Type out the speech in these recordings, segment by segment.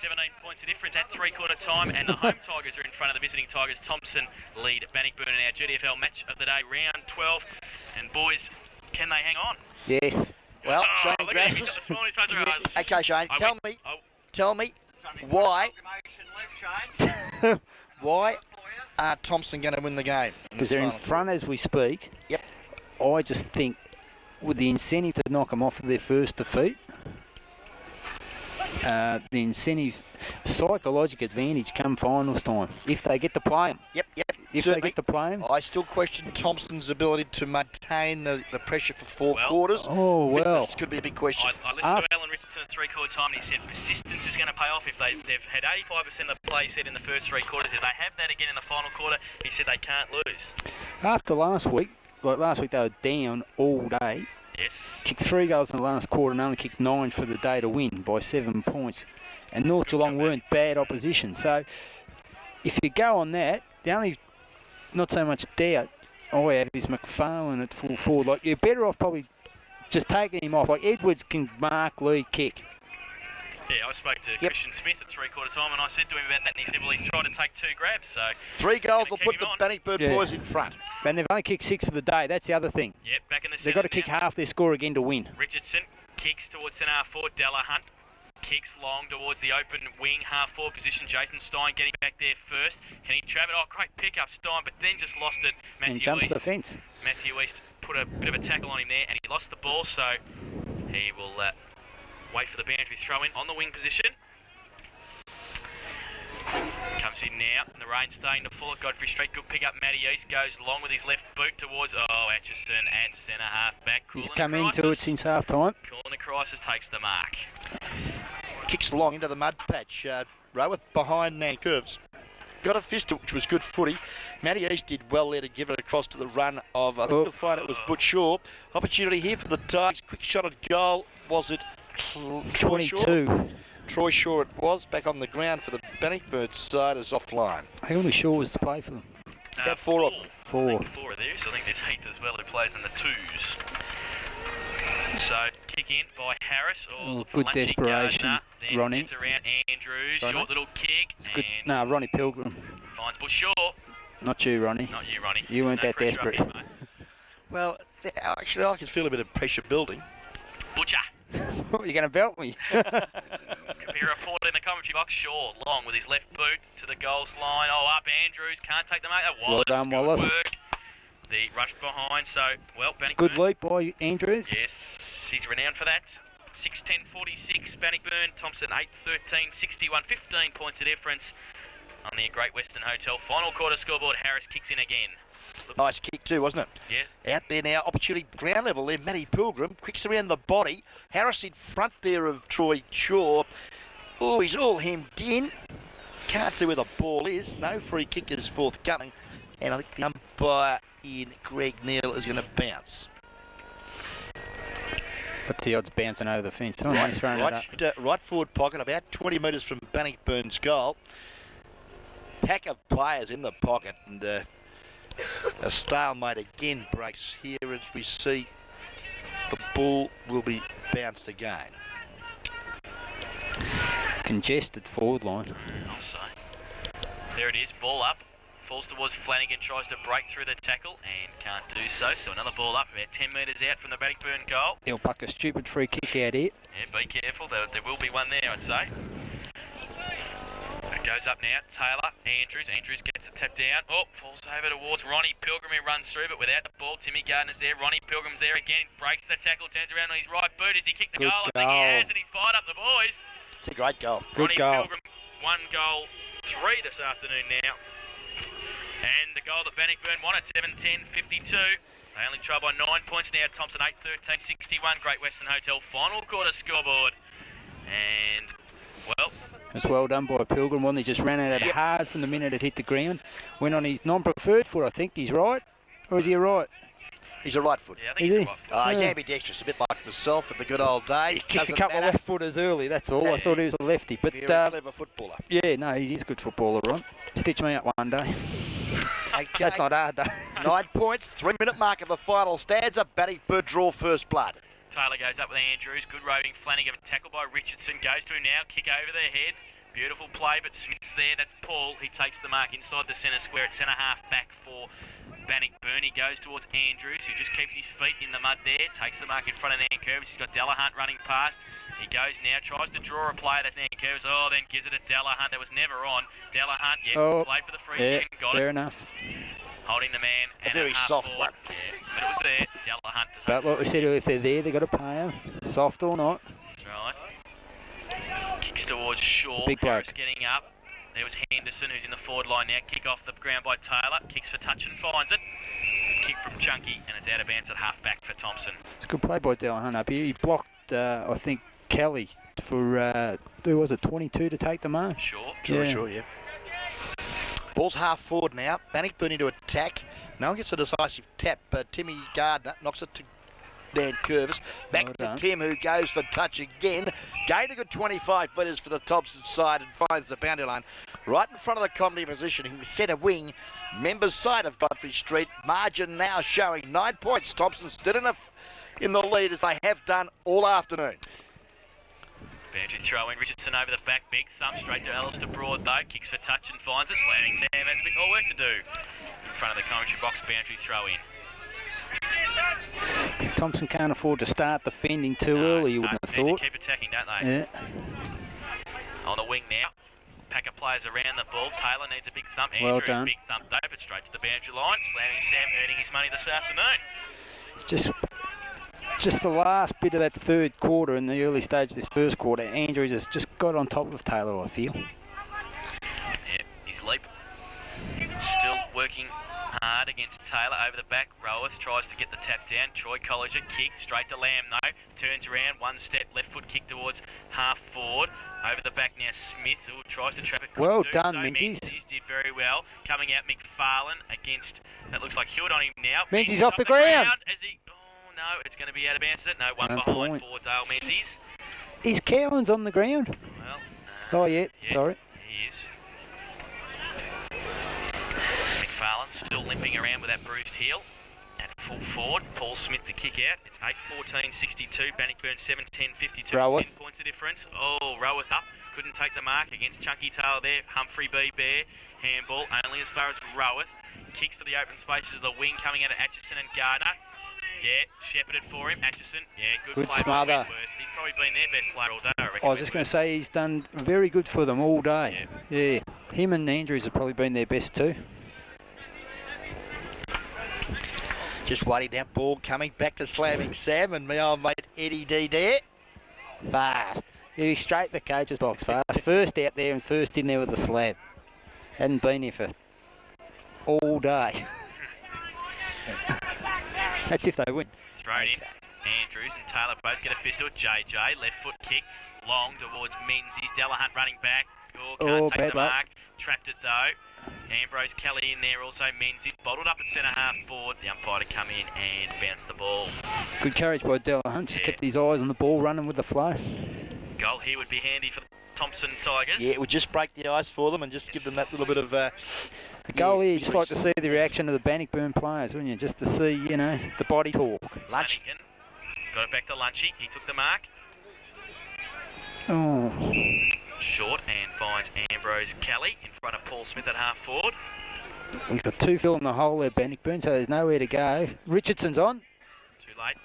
17 points of difference at three-quarter time, and the home Tigers are in front of the visiting Tigers. Thompson lead Bannockburn in our GDFL match of the day, round 12. And boys, can they hang on? Yes. Well, Shane grabs us. Okay, Shane, tell me why why are Thompson going to win the game? Because they're in front as we speak. Yep. I just think with the incentive to knock them off of their first defeat, the incentive, psychological advantage come finals time. If they get to play them. Yep. If certainly, they get to play them. I still question Thompson's ability to maintain the pressure for four quarters. Oh, well. Fitness could be a big question. I listened to Alan Richardson at three-quarter time, and he said persistence is going to pay off. If they've had 85% of the play set in the first three quarters, if they have that again in the final quarter, he said they can't lose. After last week they were down all day. Yes. Kicked 3 goals in the last quarter and only kicked 9 for the day to win by 7 points. And North Geelong weren't bad opposition. So if you go on that, the only not so much doubt I have is McFarlane at full forward. Like, you're better off probably just taking him off. Like, Edwards can mark, lead, kick. Yeah, I spoke to Christian Smith at three-quarter time, and I said to him about that, and he said, well, he's trying to take 2 grabs, so... 3 goals will put the Bannockburn boys in front. And they've only kicked 6 for the day. That's the other thing. Yep, back in the centre. They've got to kick half their score again to win. Richardson kicks towards centre half forward. Hunt kicks long towards the open wing half forward position. Jason Stein getting back there first. Can he trap it? Oh, great pick-up, Stein, but then just lost it. And jumps the fence. Matthew East put a bit of a tackle on him there, and he lost the ball, so he will wait for the boundary throw in on the wing position. Comes in now, and the rain staying to full at Godfrey Street. Good pick up, Matty East goes long with his left boot towards, Atchison at centre half back. He's come into it since half time. Calling the crisis, takes the mark. Kicks long into the mud patch. Roweth behind now curves. Got a fist, which was good footy. Matty East did well there to give it across to the run of, I think you'll find it was Butch Shaw. Opportunity here for the Tigers. Quick shot at goal. Was it 22? Troy Shaw it was, back on the ground for the Bannockburn side as offline. How many Shaw was to play for them? About 4 of them. 4. I think 4 of theirs. I think there's Heath as well who plays in the 2s. So, kick in by Harris. Good desperation, Ronnie. Gets around Andrews. Sorry, short little kick. It's good. No, Ronnie Pilgrim. Finds Bush Shaw. Not you, Ronnie. Not you, Ronnie. You weren't that desperate. Him, well, actually, I can feel a bit of pressure building. Butcher. What, you're going to belt me? Could be reported in the commentary box. Shaw long with his left boot to the goals line. Oh, up Andrews. Can't take the mark. Well done, Wallace. Work. The rush behind. So, well, Bannockburn. Good leap by Andrews. Yes, he's renowned for that. 6-10-46, Bannockburn. Thompson 8-13, 61, 15 points of difference on the Great Western Hotel. Final quarter scoreboard. Harris kicks in again. Nice kick too, wasn't it? Yeah. Out there now, opportunity ground level there. Matty Pilgrim quicks around the body. Harris in front there of Troy Shaw. Oh, he's all hemmed in. Can't see where the ball is. No free kick is forthcoming. And I think the umpire in Greg Neal is going to bounce. What's the odds bouncing over the fence? Oh, he's throwing it up. Right forward pocket, about 20 metres from Bannockburn's goal. Pack of players in the pocket, and a stalemate again breaks here as we see the ball will be bounced again. Congested forward line. I'll say. There it is, ball up. Falls towards Flanagan, tries to break through the tackle and can't do so. So another ball up, about 10 metres out from the Bannockburn goal. He'll puck a stupid free kick out here. Yeah, be careful. There will be one there, I'd say. It goes up now. Taylor, Andrews. Andrews gets it tapped down. Oh, falls over towards Ronnie Pilgrim, who runs through, but without the ball. Timmy Gardner's there. Ronnie Pilgrim's there again. Breaks the tackle, turns around on his right boot. Has he kicked the goal? I think he has, and he's fired up the boys. It's a great goal. Good goal. Pilgrim, 1 goal, 3 this afternoon now. And the goal that Bannockburn won at 7-10-52. They only trail by 9 points now. Thompson 8-13, 61. Great Western Hotel final quarter scoreboard. And, well... It's well done by Pilgrim, wasn't he? Just ran at it hard from the minute it hit the ground. Went on his non-preferred foot, I think. He's right. Or is he a right? He's a right foot. Yeah, I think he's a right foot. He's ambidextrous, a bit like myself at the good old days. He kicked a couple of left footers early, that's all. I thought he was a lefty. But very clever footballer. Yeah, no, he is a good footballer, Ron. Stitch me up one day. Okay. That's not hard, though. 9 points, 3-minute mark of the final stanza. Bannockburn draw first blood. Taylor goes up with Andrews. Good roving Flanagan. Tackled by Richardson. Goes to him now. Kick over the head. Beautiful play, but Smith's there. That's Paul. He takes the mark inside the centre square at centre half back for Bannockburn. He goes towards Andrews, who just keeps his feet in the mud there. Takes the mark in front of Nankervis. He's got Delahunt running past. He goes now, tries to draw a play at Nankervis. Oh, then gives it to Delahunt. That was never on. Delahunt, play for the free kick and got fair it. enough. Holding the man. A very soft one. Yeah, but it was there. Delahunt. But like we said, if they're there, they've got to pay them, soft or not. That's right. Kicks towards Shaw. Big bloke. Harris getting up. There was Henderson, who's in the forward line now. Kick off the ground by Taylor. Kicks for touch and finds it. Kick from Chunky, and it's out of bounds at half back for Thompson. It's a good play by Delahunt up here. He blocked, I think, Kelly for, who was it, 22 to take the mark? Sure. Sure. Ball's half forward now. Bannockburn into attack. No one gets a decisive tap, but Timmy Gardner knocks it to Dan Curvis. Back Well to done. Tim, who goes for touch again. Gained a good 25 metres for the Thompson side and finds the boundary line. Right in front of the comedy positioning, centre wing, members side of Godfrey Street. Margin now showing 9 points. Thompson still in the lead as they have done all afternoon. Boundary throw in. Richardson over the back. Big thumb straight to Alistair Broad though. Kicks for touch and finds it. Slamming Sam has a bit more work to do. In front of the commentary box, boundary throw in. Thompson can't afford to start defending too early, you wouldn't have Need thought. to keep attacking, don't they? Yeah. On the wing now. Pack of players around the ball. Taylor needs a big thump. Well Andrews, done. big thump though, but straight to the boundary line. Slamming Sam, earning his money this afternoon. Just the last bit of that third quarter in the early stage of this first quarter, Andrews has just got on top of Taylor, I feel. Yep, his leap. Still working hard against Taylor over the back. Roworth tries to get the tap down. Troy Colliger kick straight to Lamb though. Turns around, one step, left foot kick towards half forward. Over the back now, Smith, who tries to trap it. Well Do done, so. Menzies. Menzies did very well. Coming out, McFarlane against, that looks like Hewitt on him now. Menzies off the ground. As he, oh no, it's going to be out of bounds. No, one No behind point. for Dale Menzies. Is Cowans on the ground? Well, Oh, yeah, sorry. He is. McFarlane still limping around with that bruised heel. At full forward, Paul Smith the kick out. It's 8-14-62. Bannockburn 7-10-52. 10 Roworth. points of difference. Oh, Roworth up. Couldn't take the mark against Chunky Taylor there. Humphrey B. Bear. Handball only as far as Roworth. Kicks to the open spaces of the wing coming out of Atchison and Gardner. Yeah, shepherded for him. Atchison, yeah, good play by smother. Wentworth. He's probably been their best player all day, I reckon. I was just going to say he's done very good for them all day. Yeah. Him and Andrews have probably been their best too. Just waiting that ball coming back to slamming Sam and my old mate Eddie D there. Fast. He's straight the coach's box fast. First out there and first in there with the slab. Hadn't been here for all day. That's if they win. Thrown in. Andrews and Taylor both get a fist to it. JJ, left foot kick, long towards Menzies. Delahunt running back. Oh, can't take the mark. Trapped it though. Ambrose Kelly in there also. Menzies bottled up at centre half forward. The umpire to come in and bounce the ball. Good courage by Delahunt. Just kept his eyes on the ball, running with the flow. Goal here would be handy for the Thompson Tigers. Yeah, it would just break the ice for them and just give them that little bit of... A goal here, you'd just like to see the reaction of the Bannockburn players, wouldn't you? Just to see, you know, the body talk. Lunch. Flanagan got it back to Lunchy. He took the mark. Oh, Short and finds Ambrose Kelly in front of Paul Smith at half forward. we've got two filling the hole there, Bannockburn, so there's nowhere to go. Richardson's on. Too late.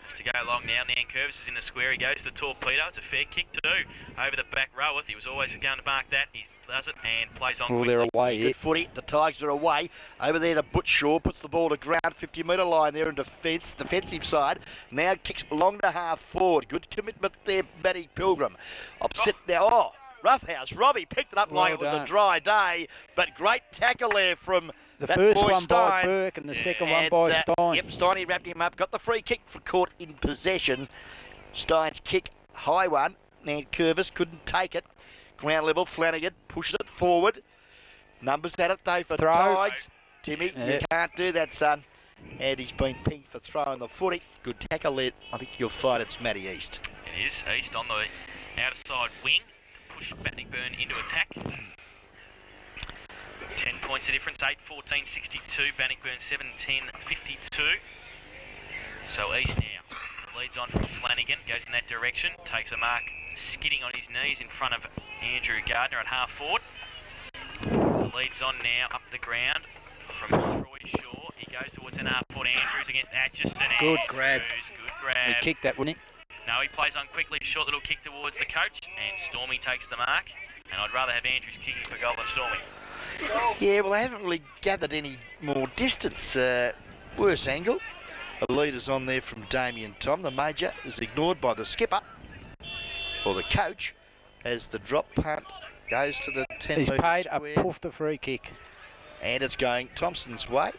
Has to go long now. Nankervis is in the square. He goes to the torpedo. It's a fair kick to do. Over the back Roworth. He was always going to mark that. He does it and plays on. Oh, they're away here. Good footy. The Tigers are away. Over there to Butchshaw. Puts the ball to ground. 50-metre line there in defence. Defensive side. Now kicks long to half forward. Good commitment there, Matty Pilgrim. Upset now. Oh, roughhouse. Robbie picked it up like it was a dry day. But great tackle there from The that first boy one Stein. by Burke and the second one And, by Stein. Yep, Steiny wrapped him up. Got the free kick for caught in possession. Stein's kick, high one. Nankervis couldn't take it. Ground level, Flanagan pushes it forward. Numbers had it though for Throw. Tigers. Timmy, you Yeah. can't do that, son. And he's been pinged for throwing the footy. Good tackle there. I think you'll find it's Matty East. It is. East on the outside wing. Push Bannockburn into attack. 10 points of difference. 8-14-62. Bannockburn 7-10-52. So East now leads on from Flanagan. Goes in that direction. Takes a mark. Skidding on his knees in front of Andrew Gardner at half forward. The lead's on now up the ground from Troy Shaw. He goes towards an half foot. Andrews against Atchison. Good grab. Good grab. He kicked that, wouldn't he? No, he plays on quickly. Short little kick towards the coach. And Stormy takes the mark. And I'd rather have Andrews kicking for goal than Stormy. Yeah, well, they haven't really gathered any more distance. Worse angle. The leader's on there from Damien Thom. The major is ignored by the skipper, or the coach, as the drop punt goes to the 10 He's metre paid square. a poof the free kick. And it's going Thompson's way.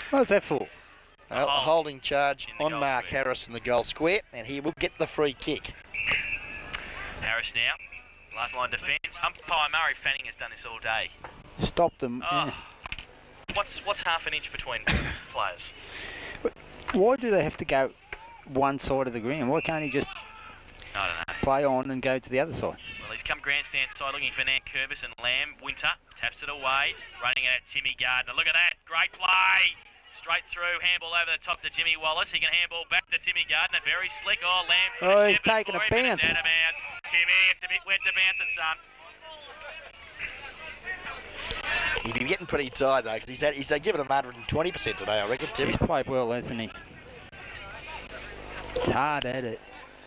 What's that for? A holding charge in the on goal Mark square. Harris in the goal square, and he will get the free kick. Harris now. Last line defence. Umpire Murray Fanning has done this all day. Stopped them. Oh. Yeah. What's half an inch between players? Why do they have to go one side of the ground? Why can't he just I don't know. play on and go to the other side? Well, he's come grandstand side looking for Nan Curvis and Lamb. Winter taps it away. Running at Timmy Gardner. Look at that. Great play. Straight through. Handball over the top to Jimmy Wallace. He can handball back to Timmy Gardner. Very slick. Oh, Lamb. Oh, he's taking a bounce. Out of bounds. Timmy, it's a bit wet to bounce it, son. He'd be getting pretty tired, though, because he's given him 120% today, I reckon, Timmy. He's played well, hasn't he? It's hard at it.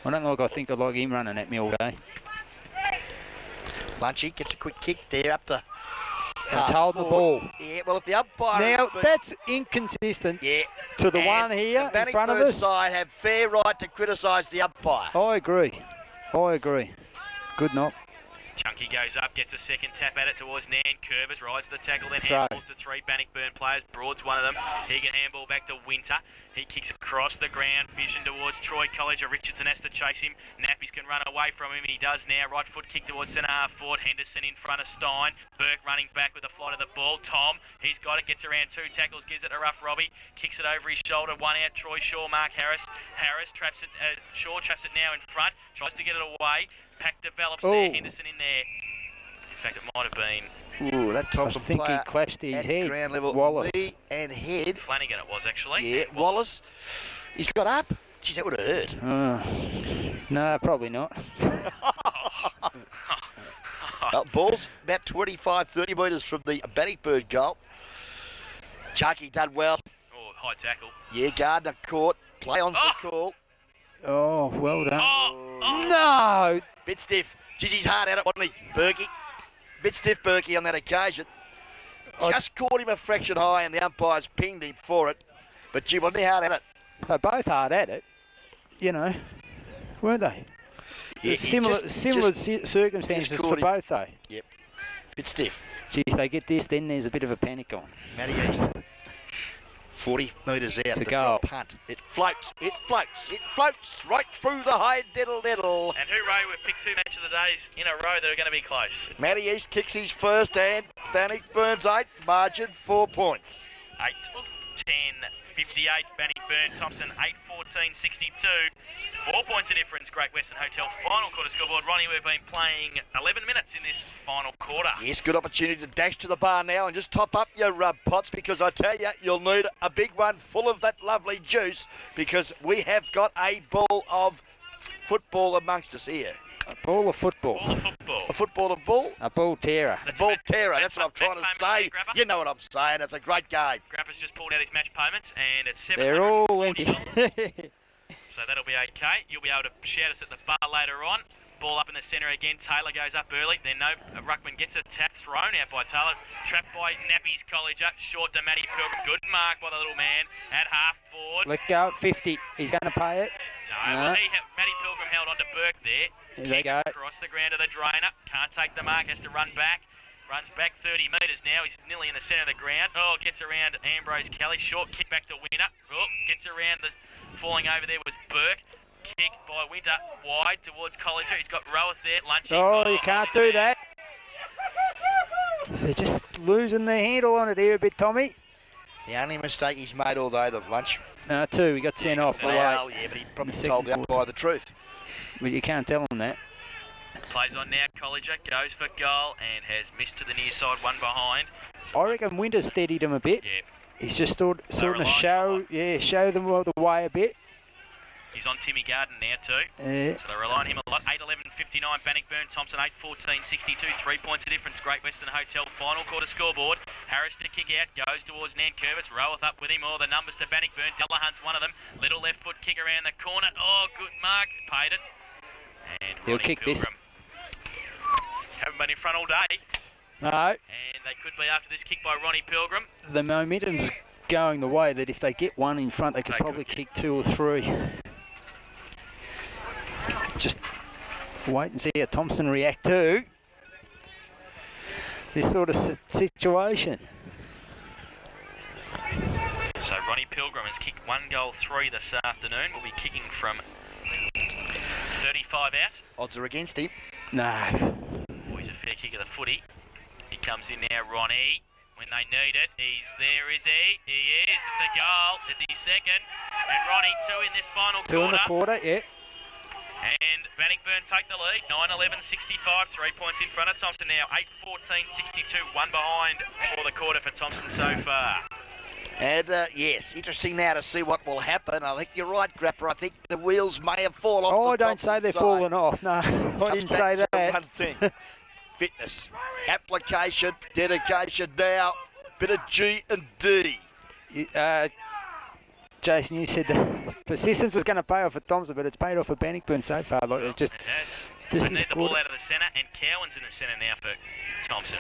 I don't like. I think I like him running at me all day. Lunchy gets a quick kick there up to Let's half hold the forward. ball. Yeah, well, if the umpire... Now, has been- that's inconsistent Yeah. to the And one here the in front of Bannockburn us. side have fair right to criticise the umpire. I agree. I agree. Good knock. Chunky goes up, gets a second tap at it towards Nan Curvis, rides the tackle, then Throw. handballs to three Bannockburn players. Broad's one of them. He can handball back to Winter. He kicks across the ground, vision towards Troy College. Richardson has to chase him. Nappies can run away from him, and he does now. Right foot kick towards centre half forward. Henderson in front of Stein. Burke running back with the flight of the ball. Thom, he's got it, gets around two tackles, gives it to Rough Robbie, kicks it over his shoulder. One out, Troy Shaw, Mark Harris. Harris traps it, Shaw traps it now in front, tries to get it away. Pack develops there, Henderson in there. In fact, it might have been Ooh, that I Thompson think he player clashed his at head. ground level, Wallace. knee and head. Flanagan it was actually. Yeah, Wallace. He's got up. Geez, that would have hurt. No, probably not. Ball's about 25, 30 metres from the Bannockburn goal. Chunky done well. Oh, high tackle. Yeah, Gardner caught. Play on the call. Oh, well done. Oh, No! Bit stiff. Geez, he's hard at it, wasn't he, Berkey? Bit stiff, Berkey, on that occasion. Just caught him a fraction high, and the umpires pinged him for it. But gee, wasn't he hard at it? They're both hard at it, you know, weren't they? Yeah, he similar just circumstances caught for him. both, though. Yep. Bit stiff. Geez, they get this, then there's a bit of a panic on. Matty East. 40 metres out, To the go. drop punt. It floats, it floats, it floats right through the high diddle. and hooray, we've picked two matches of the days in a row that are going to be close. Matty East kicks his first and Bannockburn's 8th, margin 4 points. 8, 10, 58, Bannockburn, Thompson, 8, 14, 62. 4 points of difference, Great Western Hotel final quarter scoreboard. Ronnie, we've been playing 11 minutes in this final quarter. Yes, good opportunity to dash to the bar now and just top up your pots, because I tell you, you'll need a big one full of that lovely juice, because we have got a ball of football amongst us here. A ball of football. All the football. A football of bull? A ball tearer. A ball terror, that's what I'm trying to match say. payment, Grappa? You know what I'm saying, it's a great game. Grappa's just pulled out his match payments, and it's They're all empty. $740. So that'll be okay. You'll be able to shout us at the bar later on. Ball up in the centre again. Taylor goes up early. Then Ruckman gets a tap thrown out by Taylor. Trapped by Nappies Colleger. Short to Matty Pilgrim. Good mark by the little man at half forward. Let go at 50. He's going to pay it. No, well, Matty Pilgrim held on to Burke there. There they go. Across the ground to the drainer. Can't take the mark. Has to run back. Runs back 30 metres now. He's nearly in the centre of the ground. Oh, gets around Ambrose Kelly. Short kick back to Winter. Oh, gets around the... Falling over there was Burke. Kick by Winter. Wide towards Colleger. He's got Roweth there. Lunching. Oh, you can't do that. They're just losing their handle on it here a bit, Tommy. The only mistake he's made all day, the lunch. Two, he got sent off. Well, yeah, but he probably The told the second umpire the truth. But you can't tell him that. Plays on now. Colleger goes for goal and has missed to the near side. One behind. I reckon Winter steadied him a bit. Yeah. He's just sort of relying show them the way a bit. He's on Timmy Garden now too. So they rely on him a lot. 8:11.59, Bannockburn, Thompson 8:14.62, 3 points of difference. Great Western Hotel, final quarter scoreboard. Harris to kick out, goes towards Nankervis, Roweth up with him. All the numbers to Bannockburn, Delahunt's one of them. Little left foot kick around the corner. Oh, good mark, paid it. And He'll Ronnie kick this. Pilgrim. Haven't been in front all day. No. And they could be after this kick by Ronnie Pilgrim. The momentum's going the way that if they get one in front, they could probably kick 2 or 3. Just wait and see how Thompson react to this sort of situation. So Ronnie Pilgrim has kicked 1 goal 3 this afternoon. Will be kicking from 35 out. Odds are against him. No. Boys, a fair kick of the footy. He comes in now, Ronnie. When they need it, he's there, is he? He is. It's a goal. It's his second. And Ronnie, 2 in this final 2 in the quarter, yeah. And Bannockburn take the lead, 9:11.65, 3 points in front of Thompson now, 8:14.62, 1 behind for the quarter for Thompson so far. And yes, interesting now to see what will happen. I think you're right, Grapper. I think the wheels may have fallen off. Oh, the don't say they're falling off. No, I didn't say that. One thing: fitness, application, dedication. Now, bit of G and D. Jason, you said that persistence was going to pay off for Thompson, but it's paid off for Bannockburn so far. Like, It has. They need the ball out of the centre, and Cowan's in the centre now for Thompson.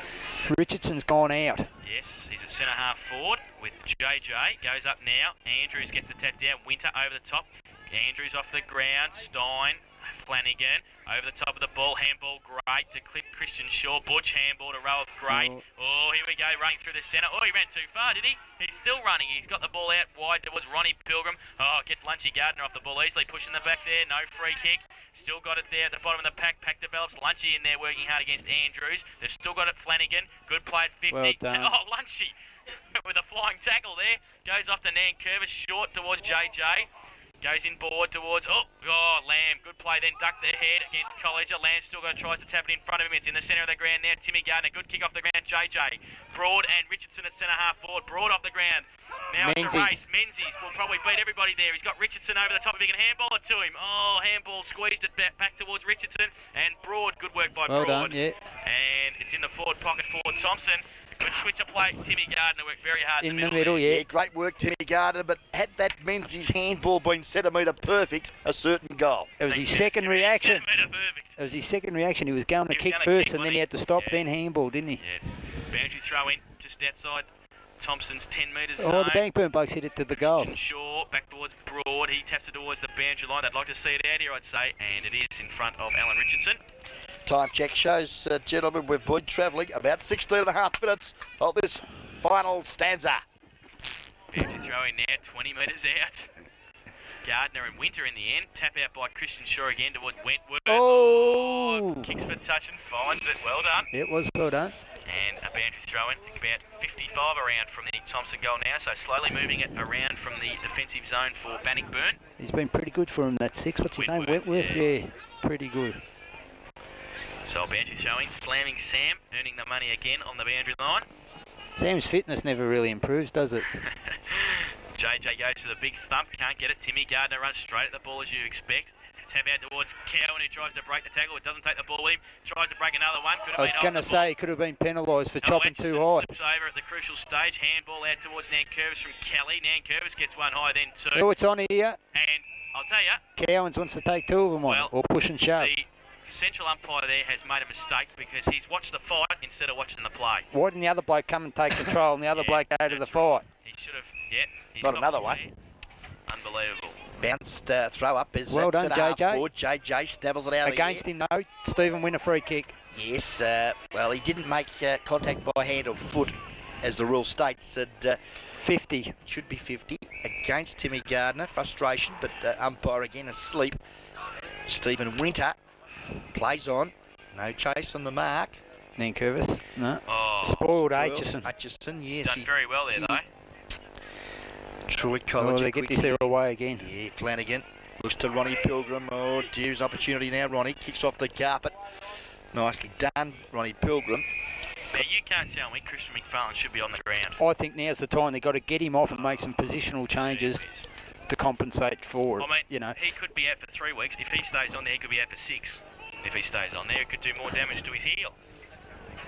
Richardson's gone out. Yes, he's a centre half forward with JJ. Goes up now. Andrews gets the tap down. Winter over the top. Andrews off the ground. Stein, Flanagan over the top of the ball. Handball great to clip Christian Shaw. Butch handball to Roweth great. Oh, here we go, running through the centre. Oh, he ran too far, did he? He's still running. He's got the ball out wide towards Ronnie Pilgrim. Oh, gets Lunchy Gardner off the ball easily. Pushing the back there. No free kick. Still got it there at the bottom of the pack. Pack develops. Lunchy in there working hard against Andrews. They've still got it Flanagan. Good play at 50. Well done. Oh, Lunchy with a flying tackle there. Goes off to Nankervis. Short towards JJ. Goes in board towards, Lamb. Good play then, ducked their head against Colleger. Lamb still tries to tap it in front of him. It's in the centre of the ground now. Timmy Gardner, good kick off the ground. JJ. Broad and Richardson at centre half forward. Broad off the ground. Now it's a race. Menzies will probably beat everybody there. He's got Richardson over the top. If he can handball it to him. Oh, handball squeezed it back towards Richardson. And Broad, good work by Well Broad. done, yeah. And it's in the forward pocket for Thompson. Good switch of play. Timmy Gardner worked very hard In the middle, yeah. Great work, Timmy Gardner, but had that Menzies handball been centimetre perfect, a certain goal. It was his second reaction. Centimetre perfect. It was his second reaction. He was going to He was kick gonna first, kick, and then wasn't he had to stop, he? then handball, didn't he? Yeah. Boundary throw in, just outside Thompson's 10 metres Oh, zone. the Bannockburn blokes hit it to the goals. Christian Shaw back towards Broad. He taps it towards the boundary line. They'd like to see it out here, I'd say, and it is in front of Alan Richardson. Time check shows, gentlemen, we've been travelling about 16.5 minutes of this final stanza. Boundary throw in now, 20 metres out. Gardner and Winter in the end. Tap out by Christian Shaw again towards Wentworth. Oh! Kicks for touch and finds it. Well done. It was well done. And a boundary throw in, about 55 around from the Thompson goal now, so slowly moving it around from the defensive zone for Bannockburn. He's been pretty good for him, that 6. What's his name? Wentworth? Yeah, pretty good. So a boundary throw in, slamming Sam, earning the money again on the boundary line. Sam's fitness never really improves, does it? JJ goes to the big thump, can't get it. Timmy Gardner runs straight at the ball as you expect. Tap out towards Cowan, who tries to break the tackle. It doesn't take the ball with him. Tries to break another one. I was going to say he could have been penalised for chopping too high. Slips over at the crucial stage. Handball out towards Nankervis from Kelly. Nankervis gets one high, then 2. Oh, it's on here. And I'll tell you, Cowans wants to take 2 of them on, or push and shove. the central umpire there has made a mistake because he's watched the fight instead of watching the play. Why didn't the other bloke come and take control and the other bloke go to the that's fight? He should have, he's Not another there. one. Unbelievable. Bounced throw up is Well done, half JJ. forward. JJ snavels it out Against him, no. Stephen win a free kick. Yes, well, he didn't make contact by hand or foot, as the rule states. And 50. should be 50 against Timmy Gardner. Frustration, but umpire again asleep. Stephen Winter plays on. No chase on the mark. Nankervis, no. Oh, Spoiled Well, Aitchison. Aitchison, he's yes. done very well there, though. Troy Oh, College. they get this there away again. Yeah, Flanagan looks to Ronnie Pilgrim. Oh, dear's opportunity now. Ronnie kicks off the carpet. Nicely done, Ronnie Pilgrim. Now, you can't tell me Christian McFarlane should be on the ground. I think now's the time they've got to get him off and make some positional changes. to compensate for, I mean, you know. he could be out for 3 weeks. If he stays on there, he could be out for 6. If he stays on there, it could do more damage to his heel.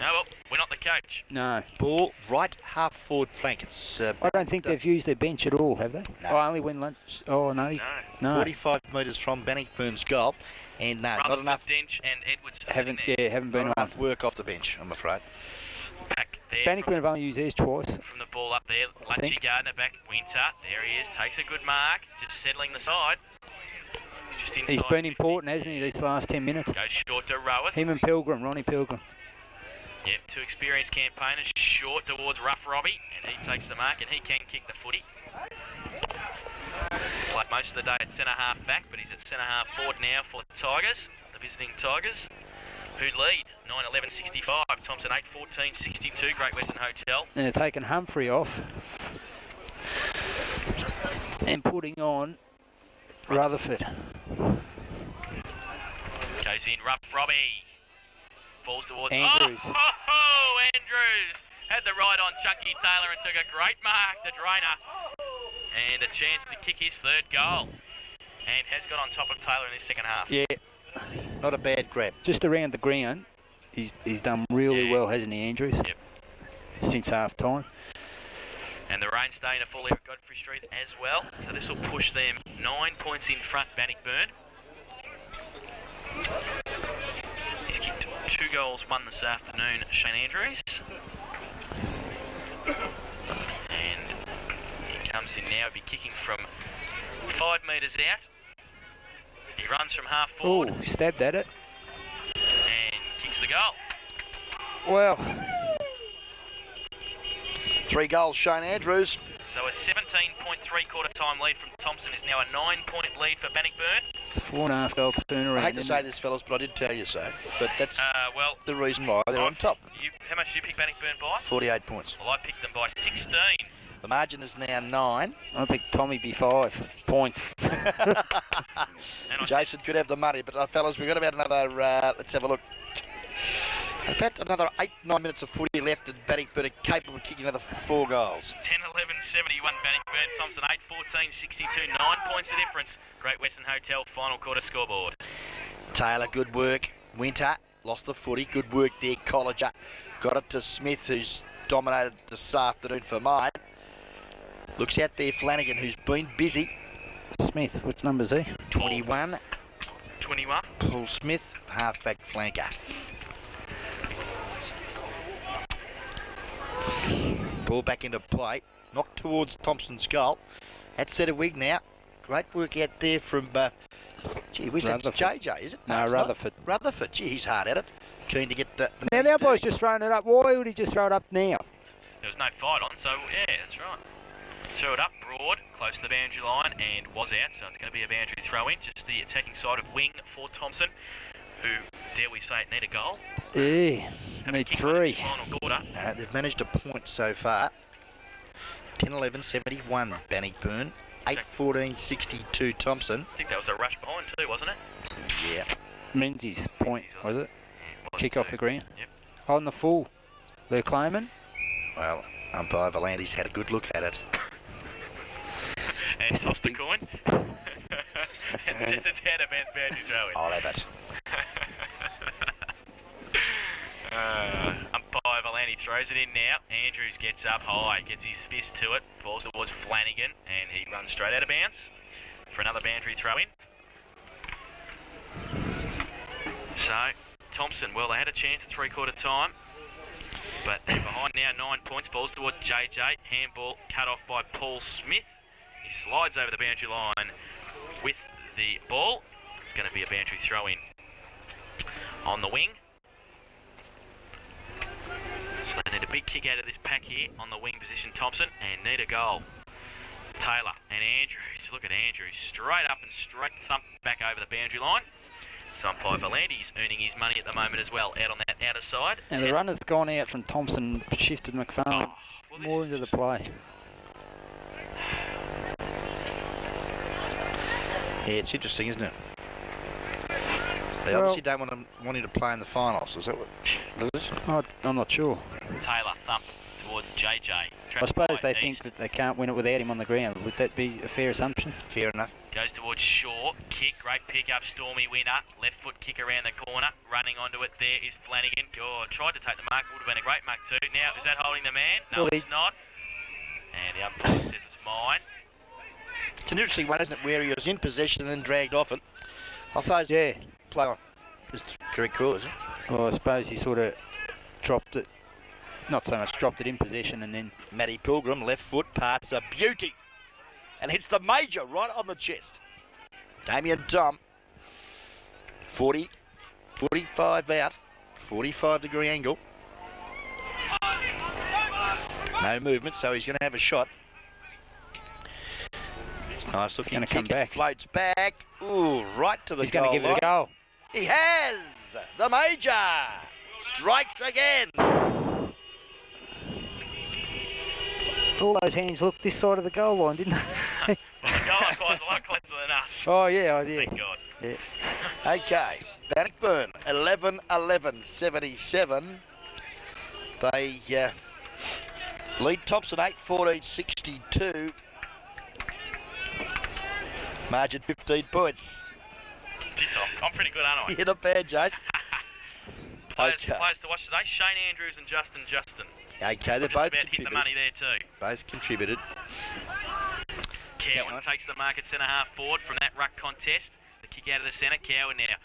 No, well, we're not the coach. No. Ball right half forward flank. It's I don't think they've used their bench at all, have they? No. Oh, only when lunch. Oh, no. No. 45 metres from Bannockburn's goal. And no, not enough. Dench and Edwards Haven't Not been on. enough work off the bench, I'm afraid. Back there. Bannockburn have only used theirs twice. From the ball up there, I Lunchy think. Gardner back. Winter, there he is, takes a good mark, just settling the side. He's just inside. He's been 50. important, hasn't he, these last 10 minutes? Goes short to Roweth. Him and Pilgrim, Ronnie Pilgrim. Yep, 2 experienced campaigners, short towards Rough Robbie, and he takes the mark, and he can kick the footy. Played most of the day at centre half back, but he's at centre half forward now for the Tigers, the visiting Tigers, who lead 9-11-65. Thompson 8-14-62. Great Western Hotel. And they're taking Humphrey off and putting on Rutherford. Goes in, Rough Robbie. Falls towards Andrews. Oh, Andrews had the right on Chucky Taylor and took a great mark, the drainer. And a chance to kick his 3rd goal. And has got on top of Taylor in his 2nd half. Yeah, Not a bad grab. just around the ground, he's done really well, hasn't he, Andrews? Yep. Since half time. And the rain staying a full here at Godfrey Street as well. So this will push them 9 points in front, Bannockburn. He's kicked 2 goals, 1 this afternoon, Shane Andrews. And he comes in now, he'll be kicking from 5 metres out. He runs from half forward Oh, stabbed at it. and kicks the goal. Well, 3 goals, Shane Andrews. So a 17.3 quarter time lead from Thompson is now a 9-point lead for Bannockburn. it's a 4.5 goal turnaround. I hate to isn't say it? this, fellas, but I did tell you so. But that's Well, the reason why they're on top. How much did you pick Bannockburn by? 48 points. Well, I picked them by 16. The margin is now 9. I picked Tommy be 5 points. And I Jason could have the money, but fellas, we've got about another, let's have a look. About another 8-9 minutes of footy left, and Bannockburn are capable of kicking another 4 goals. 10-11-71 Bannockburn. Thompson 8-14-62. 9 points the difference. Great Western Hotel final quarter scoreboard. Taylor, good work. Winter lost the footy. Good work there. Colliger got it to Smith, who's dominated this afternoon for mine. Looks out there, Flanagan, who's been busy. Smith, which number's he? 21. 21. Paul Smith, halfback flanker. Ball back into play. Knocked towards Thompson's goal. At centre wing now. Great work out there from, gee whiz, that's Rutherford. JJ, is it? No, it's not. Rutherford. Rutherford, gee, he's hard at it. Keen to get the Now, the umpire's just throwing it up. Why would he just throw it up now? There was no fight on, so yeah, that's right. Threw it up broad, close to the boundary line, and was out, so it's going to be a boundary throw in. Just the attacking side of wing for Thompson, who, dare we say it, need a goal. Yeah, Have a need kick on in 3. this final quarter. they've managed a point so far. 10-11-71 Bannockburn. 8-14-62 Thompson. I think that was a rush behind too, wasn't it? Yeah. Menzies point, was it? Yeah, it was Kick off too. the ground. Yep. On the full. They're claiming. Well, umpire Volandi's had a good look at it. And tossed the coin. And says it's out of bounds boundary throw in. I'll have it. Umpire Valani throws it in now. Andrews gets up high, gets his fist to it, falls towards Flanagan, and he runs straight out of bounds for another boundary throw in. So, Thompson, well, they had a chance at 3/4 time, but they're behind now, 9 points, falls towards JJ. Handball cut off by Paul Smith. He slides over the boundary line with the ball. It's going to be a boundary throw in on the wing. So they need a big kick out of this pack here on the wing position, Thompson, and need a goal. Taylor and Andrews. Look at Andrews. Straight up and straight thump back over the boundary line. So umpire Volandi's earning his money at the moment as well, out on that outer side. And the runner's gone out from Thompson, shifted McFarlane Well, this more is into the just- play. Yeah, it's interesting, isn't it? They Well- obviously don't want him to play in the finals. Is that what it is? I'm not sure. Taylor, thump, towards JJ. I suppose they think that they can't win it without him on the ground. Would that be a fair assumption? Fair enough. Goes towards Shaw. Kick, great pick up, Stormy winner. Left foot kick around the corner. Running onto it there is Flanagan. Oh, tried to take the mark. Would have been a great mark too. Now, is that holding the man? No, Well, it's not. And the umpire says it's mine. It's an interesting one, isn't it, where he was in possession and then dragged off it. I thought, Yeah. play on. It's correct call, is it? Well, I suppose he sort of dropped it. Not so much dropped it in possession and then... Matty Pilgrim, left foot, parts a beauty. And hits the major right on the chest. Damien Thom, 40, 45 out, 45-degree angle. No movement, so he's going to have a shot. Nice looking gonna kick, come back. it floats back. Ooh, right to the He's goal going to give it a go. He has! The major strikes again. All those hands looked this side of the goal line, didn't they? Well, the goal umpire's a lot closer than us. Oh, yeah, yeah. Thank God. Yeah. Okay, Bannockburn, 11-11-77. They lead Thompson 8-14-62. Margin 15 points. Jeez, I'm pretty good, aren't I? You're not bad, Jace. Players Okay. to watch today, Shane Andrews and Justin. Okay, they're Just both about hit the contributed. money there too. Both contributed. Cowan takes the mark at centre half forward from that ruck contest. The kick out of the centre. Cowan now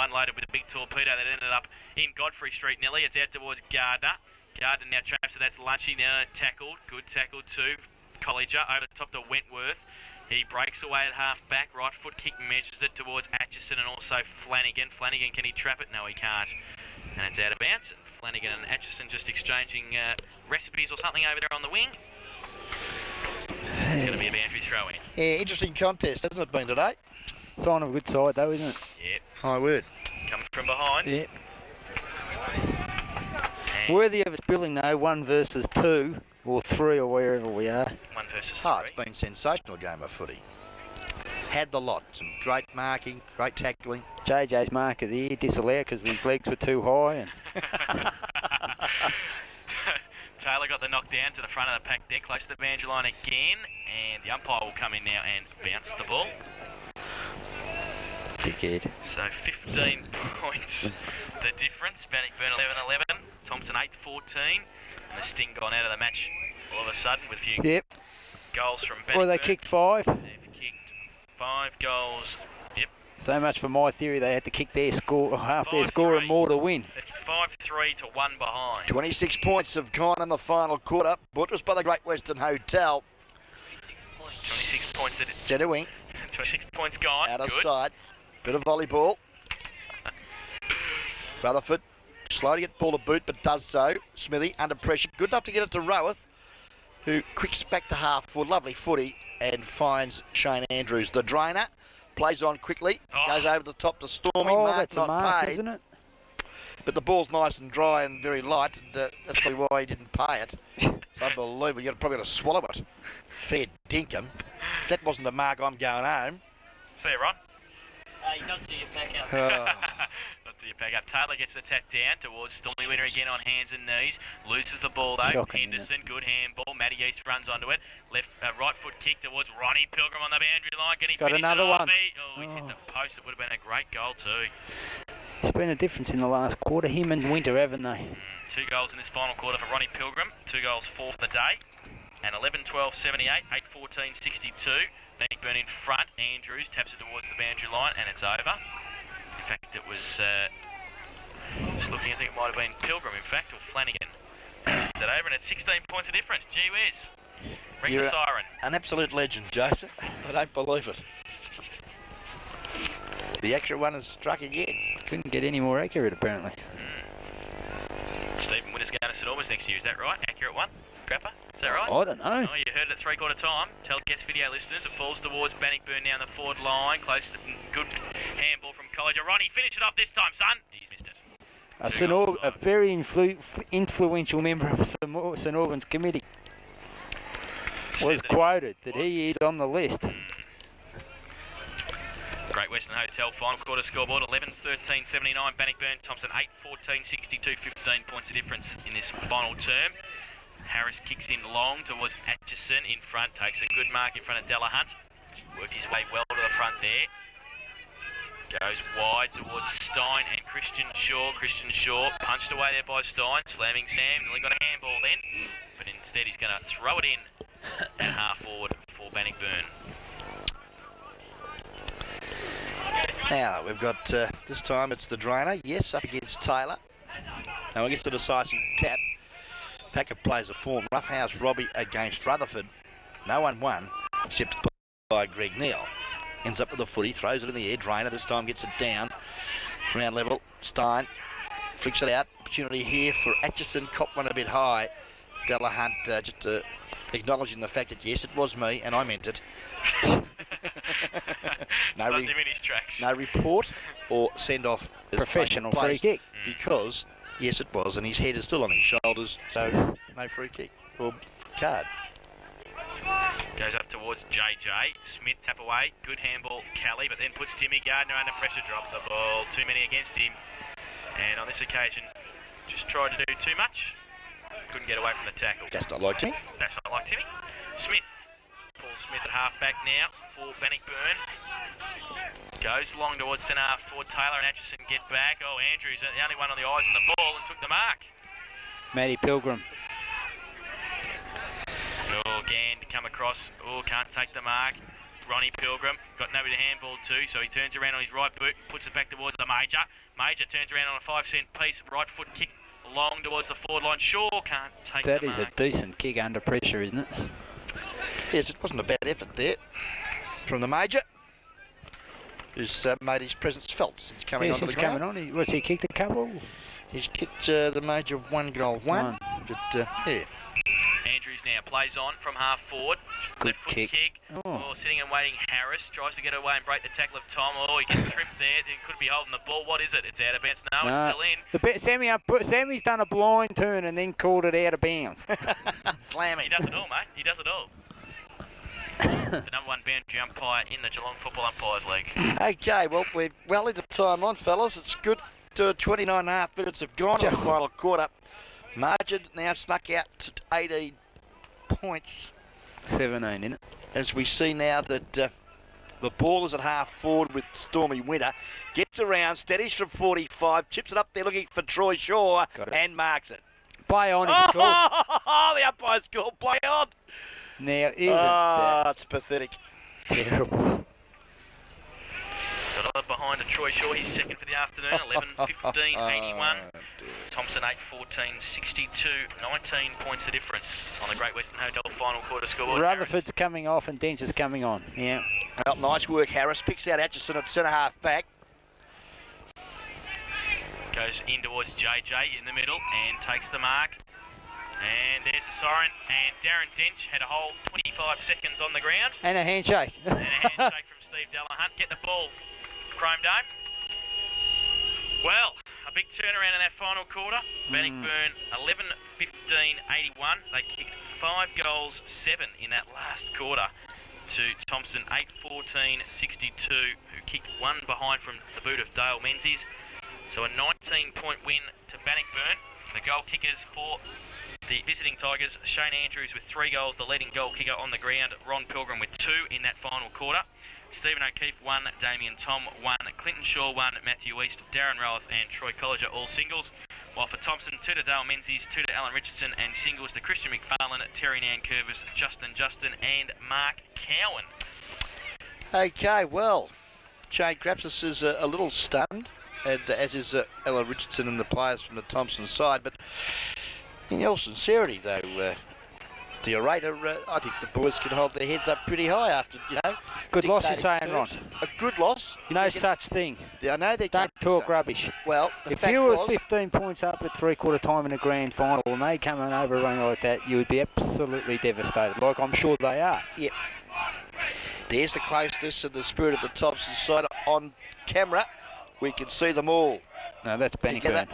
unloaded with a big torpedo that ended up in Godfrey Street nearly. It's out towards Gardner. Gardner now traps, so that's Lunchy now tackled. Good tackle too. Colliger over the top to Wentworth. He breaks away at half back. Right foot kick measures it towards Atchison and also Flanagan. Flanagan, can he trap it? No, he can't. And it's out of bounds. Flanagan and Atchison just exchanging recipes or something over there on the wing. It's going to be a boundary throw in. Yeah, interesting contest, hasn't it been today? Sign of a good side, though, isn't it? Yep. My word. Coming from behind. Yeah. And Worthy of its billing, though, 1 versus 2 or 3 or wherever we are. 1 versus 3. Oh, it's been a sensational game of footy. Had the lot. Some great marking, great tackling. JJ's marker there disallowed because his legs were too high. And Taylor got the knock down to the front of the pack there, close to the boundary line again, and the umpire will come in now and bounce the ball. dickhead. So 15 points the difference. Bannockburn 11-11, Thompson 8-14, and the Sting gone out of the match all of a sudden with a few Yep. goals from Bannockburn. Well, they kicked 5. They've kicked 5 goals. Yep. So much for my theory. They had to kick their score, half their score 5-3. and more to win. They kicked 5-3 to 1 behind. 26 points have gone in the final quarter. Buttressed by the Great Western Hotel. 26 points. Centre wing, 26 points gone. out of Good. sight. Bit of volleyball. Rutherford slow to get ball to boot, but does so. Smithy under pressure, good enough to get it to Roworth, who quicks back to half forward, lovely footy, and finds Shane Andrews. The drainer plays on quickly, goes over the top to Stormy. Oh, Mark that's a not mark, paid, isn't it? but the ball's nice and dry and very light, and that's probably why he didn't pay it. It's unbelievable. You're probably going to swallow it. Fair dinkum. If that wasn't a mark, I'm going home. See you, Ron. Not to your pack out. Oh. Not till you pack up. Taylor gets the tap down towards Stormy Winner again on hands and knees. Loses the ball though. Shocking, Henderson, good handball. Matty East runs onto it. Right foot kick towards Ronnie Pilgrim on the boundary line. Can he Got finish another it off? one. He's hit the post. It would have been a great goal too. It's been a difference in the last quarter. Him and Winter, haven't they? 2 goals in this final quarter for Ronnie Pilgrim. 2 goals for the day. And 11-12-78, 8-14-62. Bannockburn in front. Andrews taps it towards the boundary line, and it's over. In fact, it was just looking. I think it might have been Pilgrim, in fact, or Flanagan. Tapped it over, and it's 16 points of difference. Gee whiz! Ring You're the siren. An absolute legend, Jason. I don't believe it. The extra one has struck again. Couldn't get any more accurate, apparently. Stephen Winter's going to St Albans next year. Is that right? Accurate one, Crapper. Is that right? I don't know. Oh, you heard it at 3/4 time. Tell guest video listeners it falls towards Bannockburn now in the forward line. Close to good handball from Colliger. Ronnie, finish it off this time, son. He's missed it. A very influential member of St Albans committee was quoted that he is on the list. Great Western Hotel final quarter scoreboard 11-13-79 Bannockburn, Thompson 8-14-62, 15 points of difference in this final term. Harris kicks in long towards Atchison in front, takes a good mark in front of Delahunt. Worked his way well to the front there. Goes wide towards Stein and Christian Shaw. Christian Shaw punched away there by Stein, slamming Sam. Nearly got a handball then, but instead he's going to throw it in half forward for Bannockburn. Now we've got, this time it's the Drainer, yes, up against Taylor. Now against the decisive tap. Pack of players of form. Roughhouse Robbie against Rutherford. No one won, except by Greg Neal. Ends up with the footy, throws it in the air. Drainer this time gets it down. Ground level, Stein flicks it out. Opportunity here for Atchison. Cop one a bit high. Delahunt just acknowledging the fact that yes, it was me and I meant it. No report or send off as professional free kick. Because yes, it was, and his head is still on his shoulders, so no free kick or card. Goes up towards JJ. Smith tap away. Good handball, Kelly, but then puts Timmy Gardner under pressure. Drops the ball. Too many against him. And on this occasion, just tried to do too much. Couldn't get away from the tackle. That's not like Timmy. That's not like Timmy. Smith. Paul Smith at half-back now for Bannockburn. Goes long towards centre half for Taylor and Atchison get back. Oh, Andrews, the only one on the eyes on the ball and took the mark. Matty Pilgrim. Oh, again to come across. Oh, can't take the mark. Ronnie Pilgrim got nobody to handball to, so he turns around on his right boot, puts it back towards the Major. Major turns around on a 5-cent piece, right foot kick long towards the forward line. Shaw can't take the mark. That is a decent kick under pressure, isn't it? Yes, it wasn't a bad effort there from the Major, who's made his presence felt since coming onto the ground. What's he kicked a couple? He's kicked the Major one goal, one. But yeah. Andrews now plays on from half forward. Good Left foot kick. Oh, sitting and waiting. Harris tries to get away and break the tackle of Thom. Oh, he gets tripped there. He could be holding the ball. What is it? It's out of bounds. No, it's still in. Sammy's done a blind turn and then called it out of bounds. Slamming. He does it all, mate. He does it all. The number one boundary umpire in the Geelong Football Umpires League. Okay, well, we're well into time on, fellas. It's good. 29.5 minutes have gone in the final quarter. Margin now snuck out to 18 points. 17, isn't it? As we see now that the ball is at half forward with Stormy Winter. Gets around, steadies from 45, chips it up there looking for Troy Shaw and marks it. Play on, the umpire's called play on. Now, isn't that it's pathetic. terrible? So behind to Troy Shaw, he's second for the afternoon, 11:15.81. Thompson 8:14.62, 19 points the difference on the Great Western Hotel final quarter scoreboard. Rutherford's coming off and Dench is coming on. Yeah. Well, nice work, Harris. Picks out Atchison at centre half back. Goes in towards JJ in the middle and takes the mark. And there's the siren, and Darren Dench had a whole 25 seconds on the ground. And a handshake. And a handshake from Steve Delahunt. Get the ball, Chrome Dome. Well, a big turnaround in that final quarter. Bannockburn 11:15.81. They kicked 5 goals, 7 in that last quarter to Thompson 8:14.62, who kicked one behind from the boot of Dale Menzies. So a 19-point win to Bannockburn. The goal kickers for the visiting Tigers, Shane Andrews with 3 goals, the leading goal kicker on the ground, Ron Pilgrim with 2 in that final quarter. Stephen O'Keefe 1, Damien Thom 1, Clinton Shaw 1, Matthew East, Darren Rowath and Troy Colliger all singles. While for Thompson, 2 to Dale Menzies, 2 to Alan Richardson, and singles to Christian McFarlane, Terry Nankervis, Justin and Mark Cowan. Okay, well, Shane Grapsis is a little stunned, and as is Alan Richardson and the players from the Thompson side, but in all sincerity, though, the orator, I think the boys can hold their heads up pretty high after, Good loss, you're saying, Ron. A good loss. No such thing. I know they don't talk rubbish. Well, if you were 15 points up at three-quarter time in a grand final and they come and overrun like that, you would be absolutely devastated, like I'm sure they are. Yep. There's the closeness and the spirit of the Thompson side on camera. We can see them all. No, that's Bannockburn.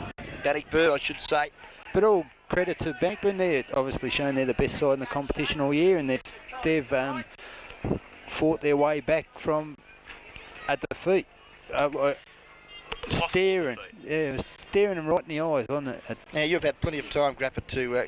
Bannockburn, I should say. But all credit to Bannockburn. They're obviously shown they're the best side in the competition all year, and they've fought their way back from a defeat. Staring them right in the eyes, wasn't it? Now, you've had plenty of time, Grappa, to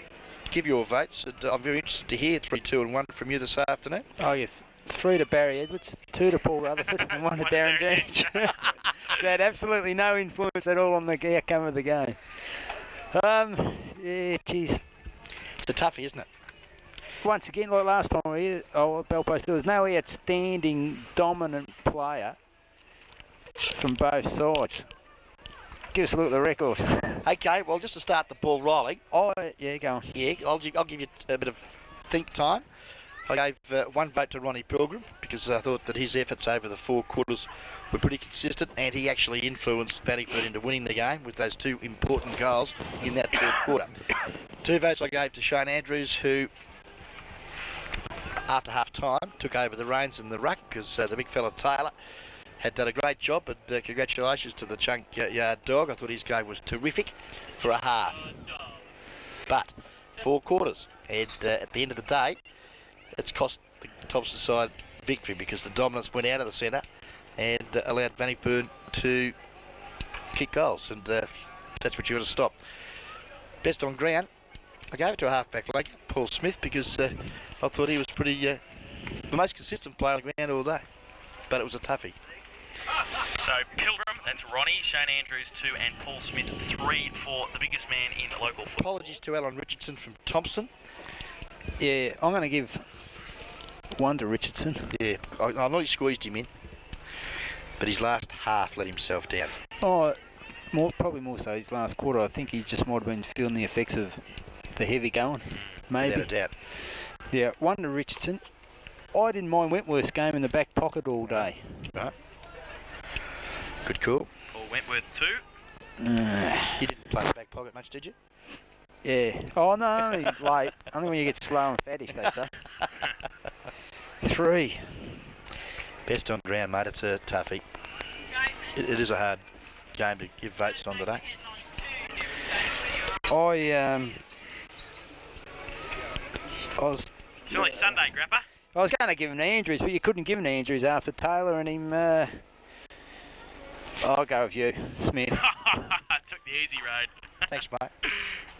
give your votes. And I'm very interested to hear 3, 2 and 1 from you this afternoon. Oh, yeah. 3 to Barry Edwards, 2 to Paul Rutherford, and 1 to Darren Drench. They had absolutely no influence at all on the outcome of the game. Yeah, geez. It's a toughie, isn't it? Once again, like last time, Bellpost, there was no outstanding dominant player from both sides. Give us a look at the record. Okay, well, just to start the ball rolling. Oh, yeah, go on. Yeah, I'll give you a bit of think time. I gave 1 vote to Ronnie Pilgrim because I thought that his efforts over the 4 quarters were pretty consistent, and he actually influenced Bannockburn into winning the game with those 2 important goals in that 3rd quarter. 2 votes I gave to Shane Andrews, who, after half-time, took over the reins in the ruck because the big fella Taylor had done a great job, and congratulations to the Junkyard Dog. I thought his game was terrific for a half. But 4 quarters, and at the end of the day, it's cost the Thompson side victory because the dominance went out of the centre and allowed Bannockburn to kick goals, and that's what you got to stop. Best on ground, I gave it to a half-back flanker, Paul Smith, because I thought he was pretty the most consistent player on the ground all day, but it was a toughie. So Pilgrim, that's Ronnie, Shane Andrews 2 and Paul Smith 3 for the biggest man in local football. Apologies to Alan Richardson from Thompson. Yeah, I'm going to give 1 to Richardson. Yeah, I know he squeezed him in, but his last half let himself down. Oh, probably more so his last quarter. I think he just might have been feeling the effects of the heavy going, maybe. Without a doubt. Yeah, 1 to Richardson. I didn't mind Wentworth's game in the back pocket all day. Right. Good call. Paul Wentworth 2. You didn't play the back pocket much, did you? Yeah. Oh, no, only late. Only when you get slow and fattish, they say. 3. Best on ground, mate. It's a toughie. It is a hard game to give votes on today. I was... It's only Sunday, Grappa. I was going to give him to Andrews, but you couldn't give him to Andrews after Taylor and him... I'll go with you, Smith. Took the easy road. Thanks, mate.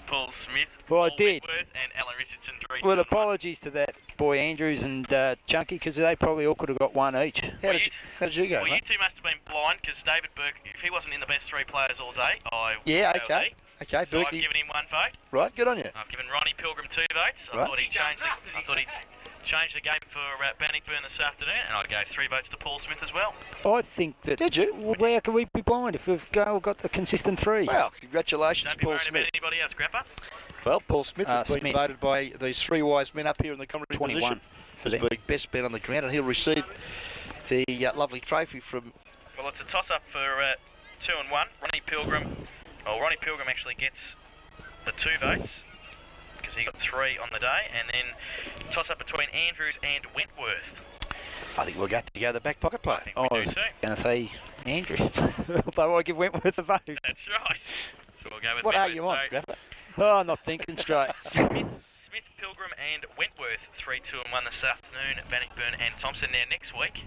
Paul Smith, Well, I Paul did. Wentworth and Alan Richardson 3. Well, apologies to that boy Andrews and Chunky, because they probably all could have got 1 each. How did you go, Well, you mate? two must have been blind because David Burke, if he wasn't in the best 3 players all day, I would Yeah, go okay. with Okay, So I've Berkey. given him 1 vote. Right, good on you. I've given Ronnie Pilgrim 2 votes. I Right. thought he changed the game for Bannockburn this afternoon, and I gave 3 votes to Paul Smith as well. I think that... Did you? Well, where can we be blind if we've got the consistent 3? Well, congratulations, Don't be Paul worried Smith. about anybody else, Grappa. Well, Paul Smith has been Smith. voted by these 3 wise men up here in the commentary 21 position for as them. being best man on the ground, and he'll receive the lovely trophy from... Well, it's a toss-up for 2 and 1. Ronnie Pilgrim actually gets the 2 votes because he got 3 on the day, and then toss-up between Andrews and Wentworth. I think we'll go to the back pocket player. I think I we do was too. going to say Andrews, although I give Wentworth a vote. That's right. So we'll go with What are Wentworth. you on, So Grappa? Oh, I'm not thinking straight. Smith, Pilgrim and Wentworth 3, 2 and 1 this afternoon. Bannockburn and Thompson. Now next week,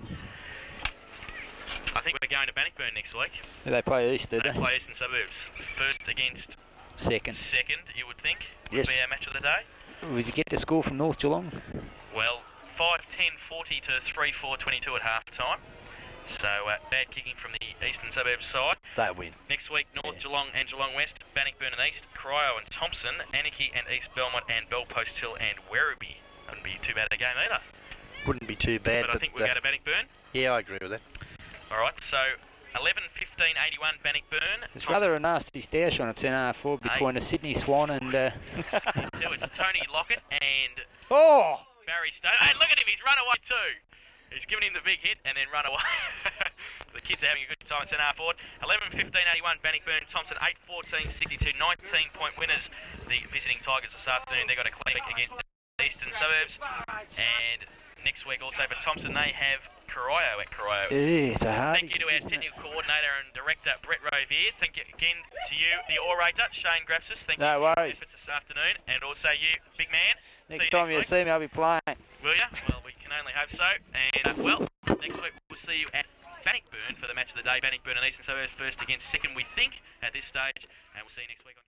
I think we're going to Bannockburn next week. They play East, did They they? play Eastern Suburbs. First against Second. second, you would think, would Yes. be our match of the day. Would you get the score from North Geelong? Well, 5-10-40 to 3-4-22 at half time. So bad kicking from the Eastern Suburbs side. They'll win. Next week, North Geelong and Geelong West, Bannockburn and East, Cryo and Thompson, Anarchy and East Belmont, and Bellpost Hill and Werribee. Wouldn't be too bad a game either. Wouldn't be too bad, But I think we'll go to Bannockburn. yeah, I agree with that. All right, so 11-15-81 Bannockburn. It's rather a nasty stoush on a 10.5 forward between the Sydney Swan and... So it's Tony Lockett and Oh! Barry Stone. Hey, look at him, he's run away too. He's given him the big hit and then run away. The kids are having a good time at centre forward. 11-15-81 Bannockburn, Thompson 8-14-62, 19-point winners. The visiting Tigers this afternoon, they got a clean week against the Eastern Suburbs. And next week also for Thompson, they have Cryo at Cryo. Yeah, it's a hard. Thank you to our technical coordinator and director, Brett Rovier. Thank you again to you, the orator, Shane Grapsis. Thank you No for your worries. efforts this afternoon. And also you, big man. Next time you week. see me, I'll be playing. Will you? Well, we can only hope so. And, well, next week we'll see you at Bannockburn for the match of the day. Bannockburn and Eastern Suburbs first against second, we think, at this stage. And we'll see you next week on